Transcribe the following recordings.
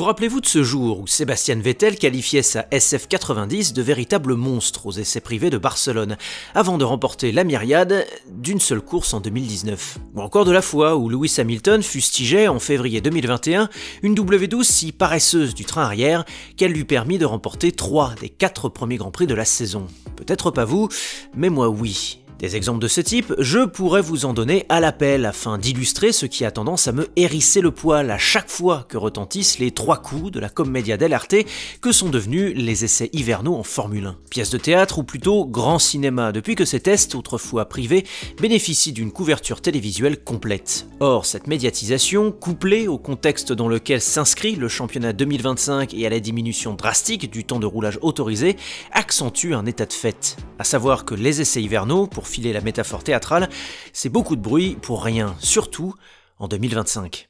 Vous rappelez-vous de ce jour où Sébastien Vettel qualifiait sa SF90 de véritable monstre aux essais privés de Barcelone, avant de remporter la myriade d'une seule course en 2019. Ou encore de la fois où Lewis Hamilton fustigeait en février 2021 une W12 si paresseuse du train arrière qu'elle lui permit de remporter 3 des 4 premiers Grands Prix de la saison. Peut-être pas vous, mais moi oui. Des exemples de ce type, je pourrais vous en donner à l'appel afin d'illustrer ce qui a tendance à me hérisser le poil à chaque fois que retentissent les 3 coups de la commedia dell'arte que sont devenus les essais hivernaux en Formule 1. Pièce de théâtre ou plutôt grand cinéma depuis que ces tests, autrefois privés, bénéficient d'une couverture télévisuelle complète. Or, cette médiatisation, couplée au contexte dans lequel s'inscrit le championnat 2025 et à la diminution drastique du temps de roulage autorisé, accentue un état de fait. À savoir que les essais hivernaux, pour filer la métaphore théâtrale, c'est beaucoup de bruit pour rien, surtout en 2025.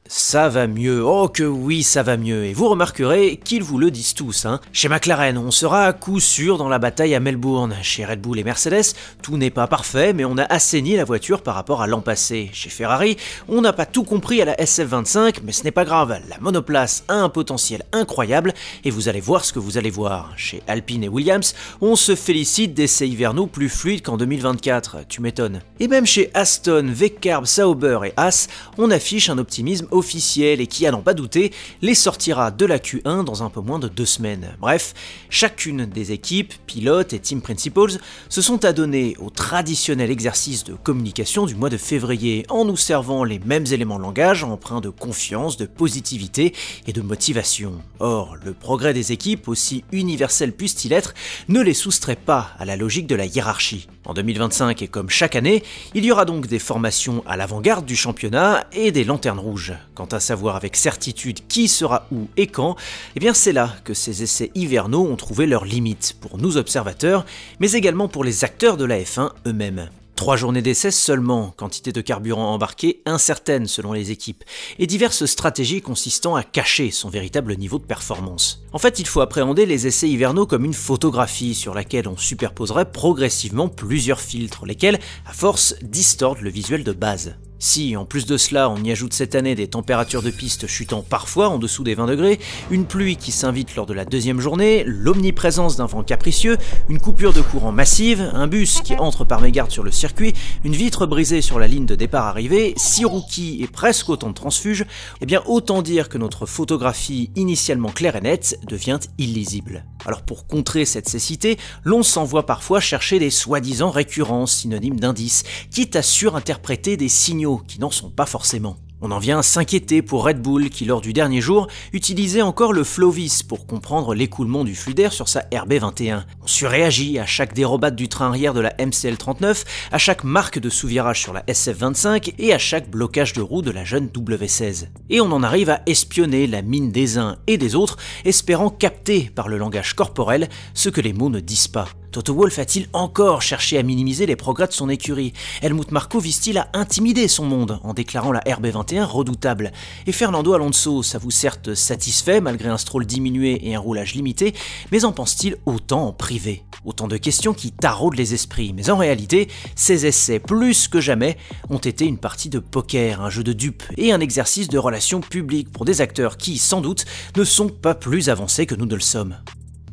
Ça va mieux, oh que oui ça va mieux, et vous remarquerez qu'ils vous le disent tous. Chez McLaren, on sera à coup sûr dans la bataille à Melbourne. Chez Red Bull et Mercedes, tout n'est pas parfait, mais on a assaini la voiture par rapport à l'an passé. Chez Ferrari, on n'a pas tout compris à la SF25, mais ce n'est pas grave, la monoplace a un potentiel incroyable, et vous allez voir ce que vous allez voir. Chez Alpine et Williams, on se félicite d'essais hivernaux plus fluides qu'en 2024, tu m'étonnes. Et même chez Aston, Veccarb, Sauber et Haas, on affiche un optimisme officiel et qui, à n'en pas douter, les sortira de la Q1 dans un peu moins de 2 semaines. Bref, chacune des équipes, pilotes et team principals se sont adonnés au traditionnel exercice de communication du mois de février en nous servant les mêmes éléments de langage empreints de confiance, de positivité et de motivation. Or, le progrès des équipes, aussi universel puisse-t-il être, ne les soustrait pas à la logique de la hiérarchie. En 2025 et comme chaque année, il y aura donc des formations à l'avant-garde du championnat et des lanternes rouges. Quant à savoir avec certitude qui sera où et quand, eh bien c'est là que ces essais hivernaux ont trouvé leurs limites pour nous observateurs, mais également pour les acteurs de la F1 eux-mêmes. 3 journées d'essais seulement, quantité de carburant embarqué incertaine selon les équipes, et diverses stratégies consistant à cacher son véritable niveau de performance. En fait, il faut appréhender les essais hivernaux comme une photographie sur laquelle on superposerait progressivement plusieurs filtres, lesquels, à force, distordent le visuel de base. Si, en plus de cela, on y ajoute cette année des températures de piste chutant parfois en dessous des 20 degrés, une pluie qui s'invite lors de la 2e journée, l'omniprésence d'un vent capricieux, une coupure de courant massive, un bus qui entre par mégarde sur le circuit, une vitre brisée sur la ligne de départ-arrivée, 6 rookies et presque autant de transfuges, eh bien autant dire que notre photographie initialement claire et nette devient illisible. Alors pour contrer cette cécité, l'on s'envoie parfois chercher des soi-disant récurrences synonymes d'indices, quitte à surinterpréter des signaux qui n'en sont pas forcément. On en vient à s'inquiéter pour Red Bull qui, lors du dernier jour, utilisait encore le Flovis pour comprendre l'écoulement du flux d'air sur sa RB21. On surréagit à chaque dérobade du train arrière de la MCL39, à chaque marque de sous-virage sur la SF25 et à chaque blocage de roue de la jeune W16. Et on en arrive à espionner la mine des uns et des autres, espérant capter par le langage corporel ce que les mots ne disent pas. Toto Wolff a-t-il encore cherché à minimiser les progrès de son écurie? Helmut Marko vise-t-il à intimider son monde en déclarant la RB21 redoutable? Et Fernando Alonso s'avoue certes satisfait malgré un Stroll diminué et un roulage limité, mais en pense-t-il autant en privé? Autant de questions qui taraudent les esprits, mais en réalité, ces essais, plus que jamais, ont été une partie de poker, un jeu de dupes et un exercice de relations publiques pour des acteurs qui, sans doute, ne sont pas plus avancés que nous ne le sommes.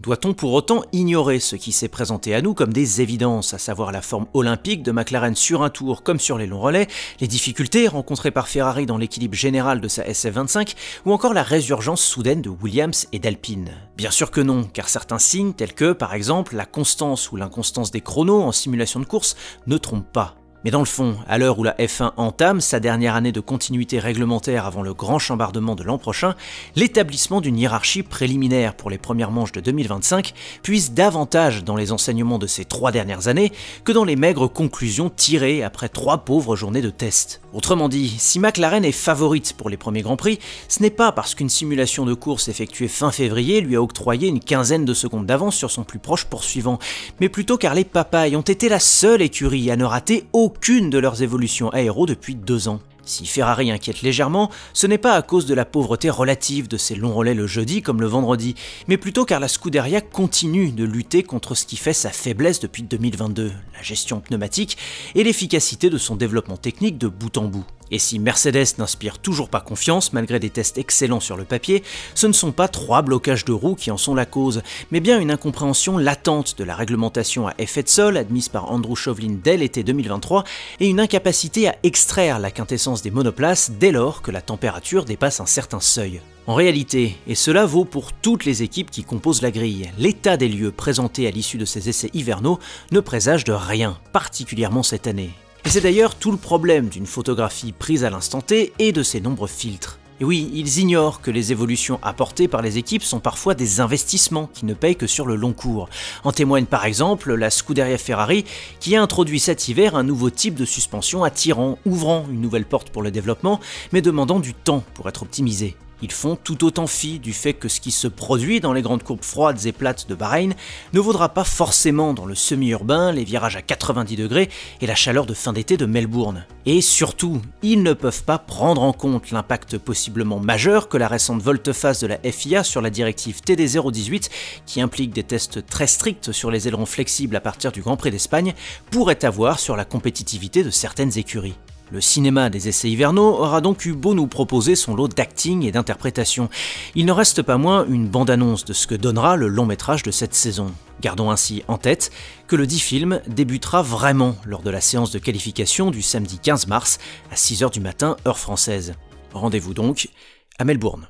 Doit-on pour autant ignorer ce qui s'est présenté à nous comme des évidences, à savoir la forme olympique de McLaren sur un tour comme sur les longs relais, les difficultés rencontrées par Ferrari dans l'équilibre général de sa SF25, ou encore la résurgence soudaine de Williams et d'Alpine? Bien sûr que non, car certains signes tels que, par exemple, la constance ou l'inconstance des chronos en simulation de course ne trompent pas. Mais dans le fond, à l'heure où la F1 entame sa dernière année de continuité réglementaire avant le grand chambardement de l'an prochain, l'établissement d'une hiérarchie préliminaire pour les premières manches de 2025 puise davantage dans les enseignements de ces 3 dernières années que dans les maigres conclusions tirées après 3 pauvres journées de test. Autrement dit, si McLaren est favorite pour les premiers Grands Prix, ce n'est pas parce qu'une simulation de course effectuée fin février lui a octroyé une quinzaine de secondes d'avance sur son plus proche poursuivant, mais plutôt car les papayes ont été la seule écurie à ne rater aucune de leurs évolutions aéro depuis 2 ans. Si Ferrari inquiète légèrement, ce n'est pas à cause de la pauvreté relative de ses longs relais le jeudi comme le vendredi, mais plutôt car la Scuderia continue de lutter contre ce qui fait sa faiblesse depuis 2022, la gestion pneumatique et l'efficacité de son développement technique de bout en bout. Et si Mercedes n'inspire toujours pas confiance malgré des tests excellents sur le papier, ce ne sont pas 3 blocages de roues qui en sont la cause, mais bien une incompréhension latente de la réglementation à effet de sol admise par Andrew Chauvelin dès l'été 2023 et une incapacité à extraire la quintessence des monoplaces dès lors que la température dépasse un certain seuil. En réalité, et cela vaut pour toutes les équipes qui composent la grille, l'état des lieux présentés à l'issue de ces essais hivernaux ne présage de rien, particulièrement cette année. Et c'est d'ailleurs tout le problème d'une photographie prise à l'instant T et de ses nombreux filtres. Et oui, ils ignorent que les évolutions apportées par les équipes sont parfois des investissements qui ne payent que sur le long cours. En témoigne par exemple la Scuderia Ferrari qui a introduit cet hiver un nouveau type de suspension attirant, ouvrant une nouvelle porte pour le développement, mais demandant du temps pour être optimisé. Ils font tout autant fi du fait que ce qui se produit dans les grandes courbes froides et plates de Bahreïn ne vaudra pas forcément dans le semi-urbain, les virages à 90 degrés et la chaleur de fin d'été de Melbourne. Et surtout, ils ne peuvent pas prendre en compte l'impact possiblement majeur que la récente volte-face de la FIA sur la directive TD018, qui implique des tests très stricts sur les ailerons flexibles à partir du Grand Prix d'Espagne, pourrait avoir sur la compétitivité de certaines écuries. Le cinéma des essais hivernaux aura donc eu beau nous proposer son lot d'acting et d'interprétation. Il n'en reste pas moins une bande-annonce de ce que donnera le long métrage de cette saison. Gardons ainsi en tête que le dit film débutera vraiment lors de la séance de qualification du samedi 15 mars à 6h du matin, heure française. Rendez-vous donc à Melbourne.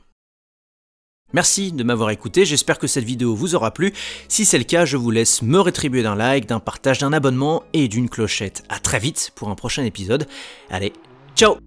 Merci de m'avoir écouté, j'espère que cette vidéo vous aura plu. Si c'est le cas, je vous laisse me rétribuer d'un like, d'un partage, d'un abonnement et d'une clochette. A très vite pour un prochain épisode. Allez, ciao!